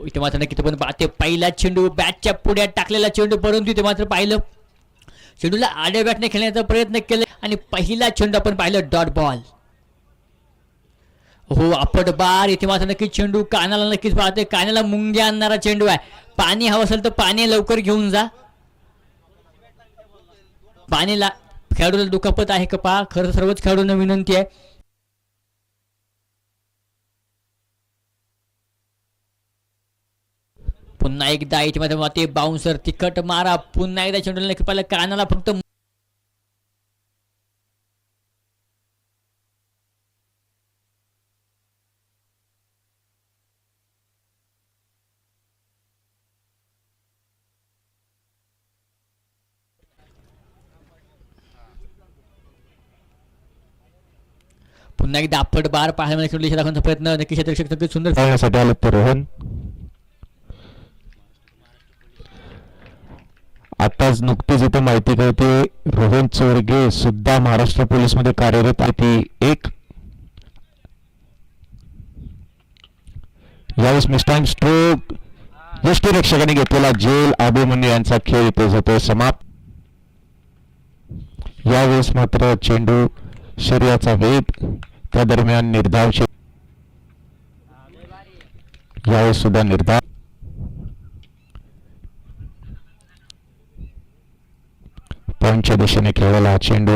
इथे मात्र नक्की पण पाहते पहिला चेंडू बॅटच्या पुढ्यात टाकलेला चेंडू, परंतु इथे मात्र पाहिलं चेंडूला आड्या बॅटने खेळण्याचा प्रयत्न केला आणि पहिला चेंडू आपण पाहिलं डॉट बॉल. हो आपट बार. इथे मात्र नक्की चेंडू कानाला नक्कीच पाहते, कानाला मुंग्या आणणारा चेंडू आहे. पाणी हवं असेल तर पाणी लवकर घेऊन जा. पाणीला खेळाडूला दुखापत आहे का पहा. खरं सर्वच खेळाडूंना विनंती आहे. पुन्हा एकदा इथे मात्र ते बाउन्सर तिखट मारा. पुन्हा एकदा चेंडूला नक्की पाहिलं कानाला फक्त पुन्हा एकदा आपट बार पाहायला चेंडू दाखवण्याचा प्रयत्न नक्की क्षेत्ररक्षक सुंदर खेळण्यासाठी आलं तर रोहन. आताच नुकतीच इथे माहिती कळते रोहन चोरगे सुद्धा महाराष्ट्र पोलीस मध्ये कार्यरत आहे. ती एक यावेळेस मिस्टाईम स्ट्रोक यष्टीरक्षकाने घेतलेला जेल अभिमन्यू यांचा खेळ इथे होतो समाप्त. यावेळेस मात्र चेंडू शरीराचा वेग त्या दरम्यान निर्धाव यावेळेस सुद्धा निर्धाव पॉईंटच्या दिशेने खेळलेला चेंडू